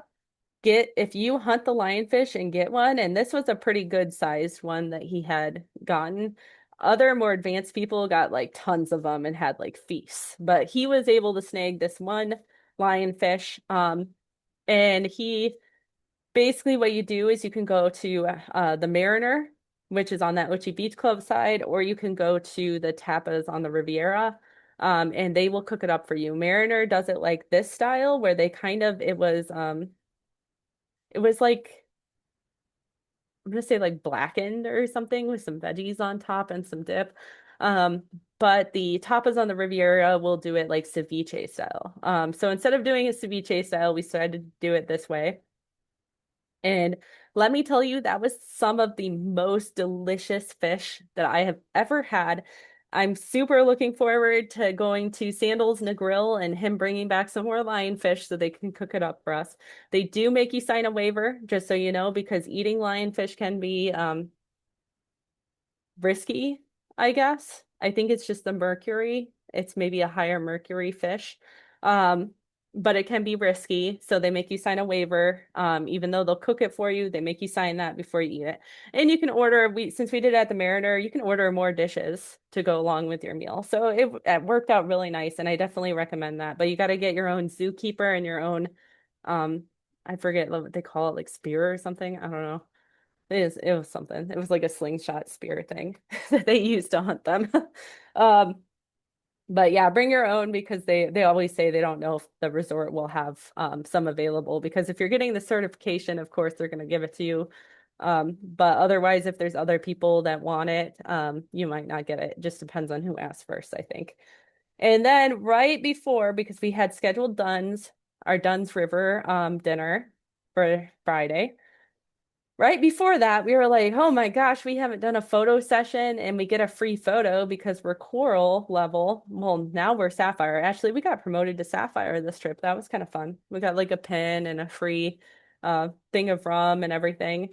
hunt the lionfish and get one, and this was a pretty good sized one that he had gotten. Other more advanced people got like tons of them and had like feasts, but he was able to snag this one lionfish. And he basically what you do is you can go to the Mariner, which is on that Ochi Beach Club side, or you can go to the tapas on the Riviera. And they will cook it up for you. Mariner does it like this style where they kind of it was like I'm gonna say like blackened or something with some veggies on top and some dip. Um, but the tapas on the Riviera will do it like ceviche style. So instead of doing a ceviche style, we decided to do it this way. And let me tell you, that was some of the most delicious fish that I have ever had. I'm super looking forward to going to Sandals and a Grill and him bringing back some more lionfish so they can cook it up for us. They do make you sign a waiver, just so you know, because eating lionfish can be risky, I guess. I think it's just the mercury. It's maybe a higher mercury fish. Um, but it can be risky. So they make you sign a waiver. Even though they'll cook it for you, they make you sign that before you eat it. And you can order, since we did it at the Mariner, you can order more dishes to go along with your meal. So it worked out really nice, and I definitely recommend that. But you got to get your own zookeeper and your own um I forget what they call it, like spear or something. I don't know. It was something. It was like a slingshot spear thing that they used to hunt them. Um, but yeah, bring your own because they always say they don't know if the resort will have some available because if you're getting the certification, of course they're going to give it to you. But otherwise, if there's other people that want it, you might not get it. It just depends on who asks first, I think. And then right before, because we had scheduled our Dunn's River dinner for Friday. Right before that, we were like, oh my gosh, we haven't done a photo session and we get a free photo because we're coral level. Well, now we're sapphire. Actually, we got promoted to sapphire this trip. That was kind of fun. We got like a pin and a free thing of rum and everything.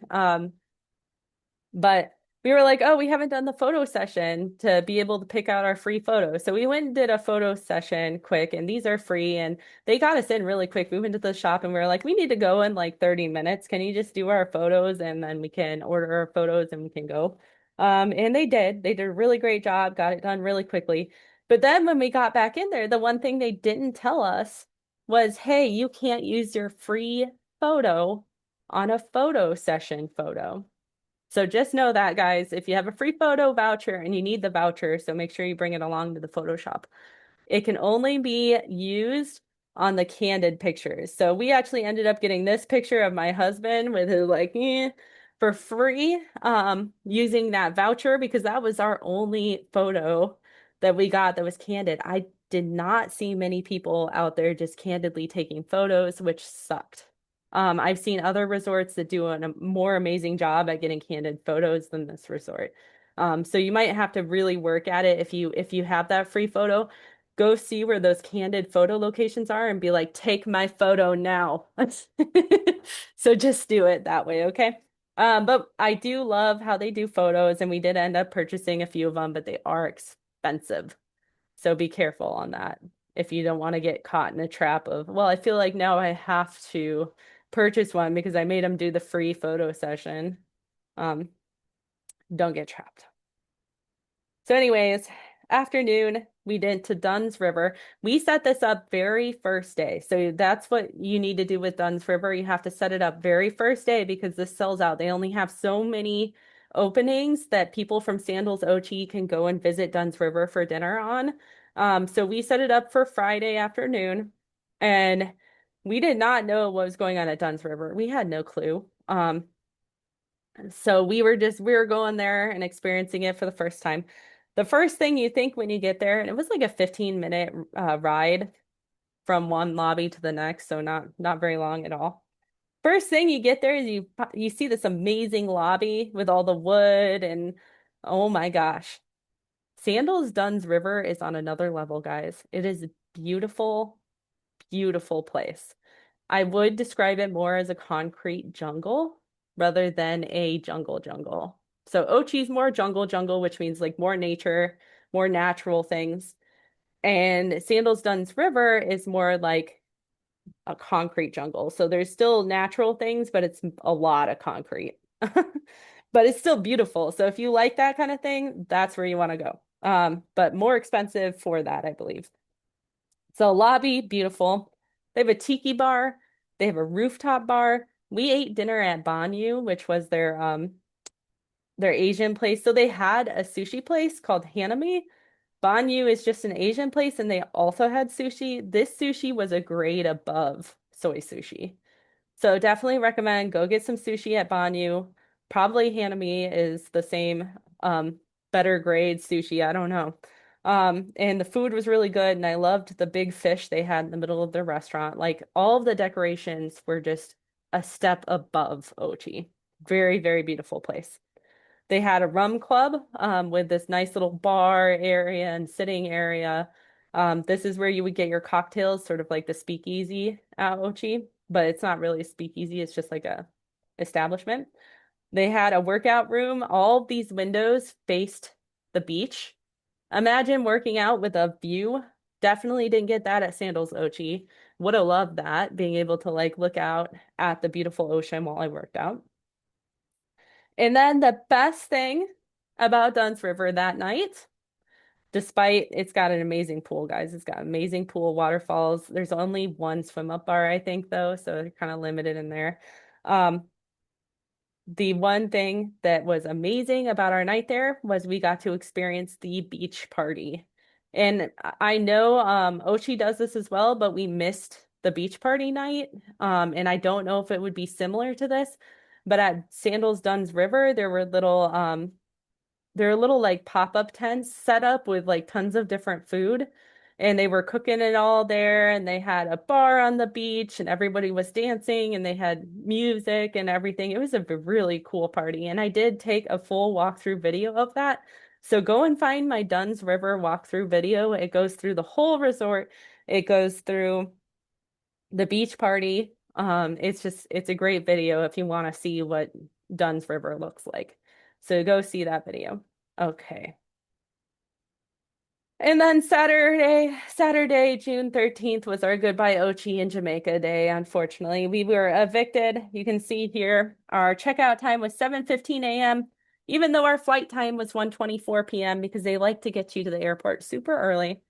But we were like, oh, we haven't done the photo session to be able to pick out our free photos. So we went and did a photo session quick, and these are free. And they got us in really quick. We went to the shop and we were like, we need to go in like 30 minutes. Can you just do our photos and then we can order our photos and we can go? And they did. They did a really great job, got it done really quickly. But then when we got back in there, the one thing they didn't tell us was, hey, you can't use your free photo on a photo session photo. So just know that, guys, if you have a free photo voucher and you need the voucher, so make sure you bring it along to the Photoshop. It can only be used on the candid pictures. So we actually ended up getting this picture of my husband with his like for free using that voucher because that was our only photo that we got that was candid. I did not see many people out there just candidly taking photos, which sucked. I've seen other resorts that do a more amazing job at getting candid photos than this resort. So you might have to really work at it if you have that free photo. Go see where those candid photo locations are and be like, take my photo now. So just do it that way, okay? But I do love how they do photos, and we did end up purchasing a few of them, but they are expensive. So be careful on that if you don't want to get caught in a trap of, well, I feel like now I have to purchase one because I made them do the free photo session. Um, don't get trapped. So, anyways, afternoon, we went to Dunn's River. We set this up very first day. So that's what you need to do with Dunn's River. You have to set it up very first day because this sells out. They only have so many openings that people from Sandals Ochi can go and visit Dunn's River for dinner on. So we set it up for Friday afternoon, and we did not know what was going on at Dunn's River. We had no clue. So we were going there and experiencing it for the first time. The first thing you think when you get there, and it was like a 15-minute ride from one lobby to the next, so not very long at all. First thing you get there is you see this amazing lobby with all the wood and oh my gosh. Sandals Dunn's River is on another level, guys. It is a beautiful, beautiful place. I would describe it more as a concrete jungle rather than a jungle. So Ochi's more jungle, which means like more nature, more natural things. And Sandals Dunn's River is more like a concrete jungle. So there's still natural things, but it's a lot of concrete. But it's still beautiful. So if you like that kind of thing, that's where you want to go. But more expensive for that, I believe. So lobby, beautiful. They have a tiki bar. They have a rooftop bar. We ate dinner at Banyu, which was their Asian place. So they had a sushi place called Hanami. Banyu is just an Asian place, and they also had sushi. This sushi was a grade above soy sushi. So definitely recommend go get some sushi at Banyu. Probably Hanami is the same, um, better grade sushi. I don't know. And the food was really good, and I loved the big fish they had in the middle of their restaurant. Like all of the decorations were just a step above Ochi. Very, very beautiful place. They had a rum club with this nice little bar area and sitting area. This is where you would get your cocktails, sort of like the speakeasy at Ochi, but it's not really a speakeasy, it's just like a establishment. They had a workout room. All of these windows faced the beach. Imagine working out with a view. Definitely didn't get that at Sandals Ochi. Would have loved that, being able to like look out at the beautiful ocean while I worked out. And then the best thing about Dunn's River that night, despite it's got an amazing pool, guys. It's got amazing pool, waterfalls. There's only one swim up bar, I think, though, so they're kind of limited in there. Um, the one thing that was amazing about our night there was we got to experience the beach party. And I know Ochi does this as well, but we missed the beach party night. And I don't know if it would be similar to this, but at Sandals Dunn's River, there are little like pop-up tents set up with like tons of different food. And they were cooking it all there, and they had a bar on the beach, and everybody was dancing, and they had music and everything. It was a really cool party. And I did take a full walkthrough video of that. So go and find my Dunn's River walkthrough video. It goes through the whole resort. It goes through the beach party. It's a great video if you want to see what Dunn's River looks like. So go see that video. Okay. And then Saturday, June 13th was our Goodbye Ochi in Jamaica day. Unfortunately, we were evicted. You can see here our checkout time was 7:15 a.m., even though our flight time was 1:24 p.m. because they like to get you to the airport super early.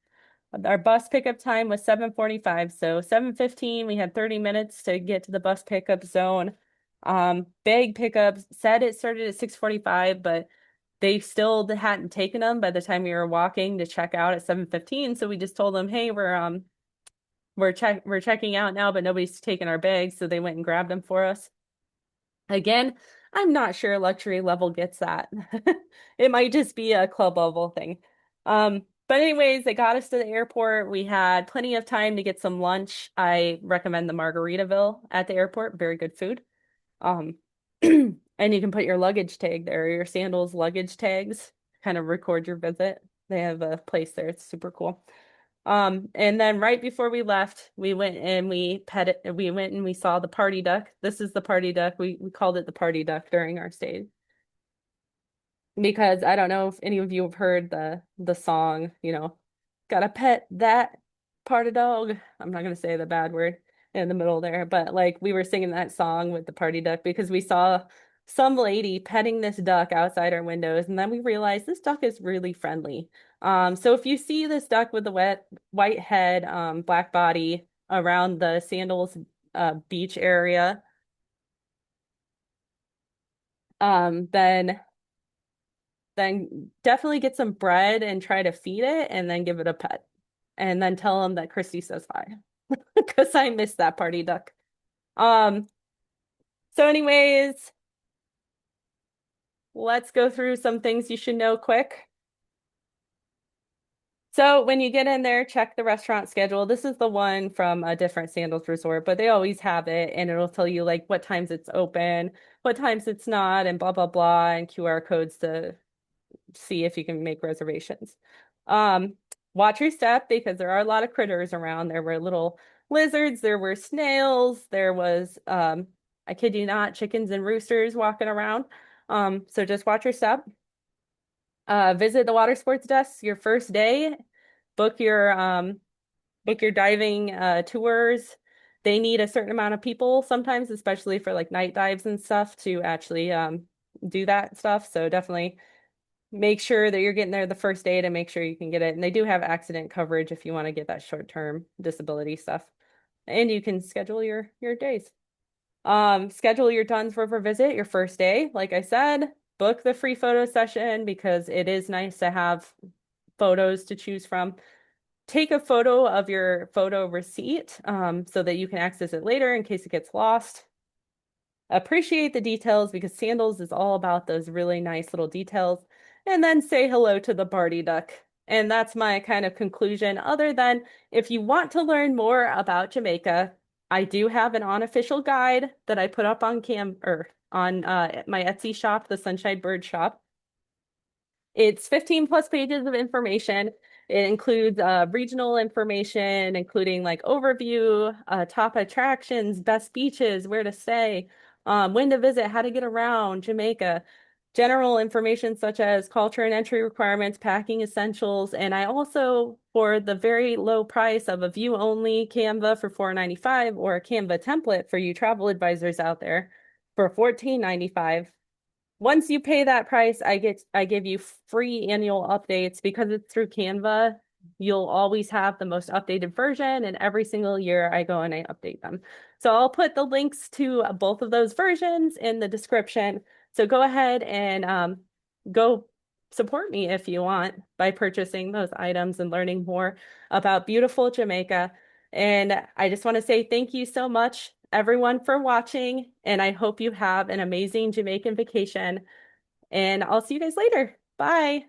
Our bus pickup time was 7:45, so 7:15, we had 30 minutes to get to the bus pickup zone. Bag pickups said it started at 6:45, but they still hadn't taken them by the time we were walking to check out at 7:15. So we just told them, "Hey, we're checking out now, but nobody's taking our bags." So they went and grabbed them for us. Again, I'm not sure luxury level gets that. It might just be a club level thing. But anyways, they got us to the airport. We had plenty of time to get some lunch. I recommend the Margaritaville at the airport. Very good food. Um, and you can put your luggage tag there, your sandals luggage tags. kind of record your visit. They have a place there. It's super cool. And then right before we left, we went and we went and we saw the party duck. This is the party duck. We called it the party duck during our stay because I don't know if any of you have heard the song, gotta pet that party dog. I'm not gonna say the bad word in the middle there, but like we were singing that song with the party duck because we saw some lady petting this duck outside our windows, and then we realized this duck is really friendly. So if you see this duck with the wet white head, black body around the Sandals beach area, then definitely get some bread and try to feed it and then give it a pet. And then tell them that Christy says hi. Because I miss that party duck. Um, so anyways, let's go through some things you should know quick. So when you get in there, check the restaurant schedule. This is the one from a different Sandals resort, but they always have it and it'll tell you like what times it's open, what times it's not, and blah blah blah, and QR codes to see if you can make reservations. Um, Watch your step because there are a lot of critters around. There were little lizards, there were snails, there was I kid you not, chickens and roosters walking around. So just watch your step. Visit the water sports desk your first day. Book your book your diving tours. They need a certain amount of people sometimes, especially for like night dives and stuff to actually do that stuff. So definitely make sure that you're getting there the first day to make sure you can get it. And they do have accident coverage if you want to get that short-term disability stuff. And you can schedule your days. Schedule your Dunn's River visit your first day. Like I said, book the free photo session because it is nice to have photos to choose from. Take a photo of your photo receipt so that you can access it later in case it gets lost. Appreciate the details because Sandals is all about those really nice little details. And then say hello to the Barty Duck. And that's my kind of conclusion. Other than if you want to learn more about Jamaica, I do have an unofficial guide that I put up on Cam or on my Etsy shop, the Sunshine Bird Shop. It's 15 plus pages of information. It includes regional information, including like overview, top attractions, best beaches, where to stay, when to visit, how to get around Jamaica, general information such as culture and entry requirements, packing essentials, and I also, for the very low price of a view-only Canva for $4.95 or a Canva template for you travel advisors out there for $14.95. Once you pay that price, I give you free annual updates because it's through Canva. You'll always have the most updated version, and every single year I go and I update them. So I'll put the links to both of those versions in the description. So go ahead and go support me if you want by purchasing those items and learning more about beautiful Jamaica. And I just want to say thank you so much, everyone, for watching. And I hope you have an amazing Jamaican vacation. And I'll see you guys later. Bye.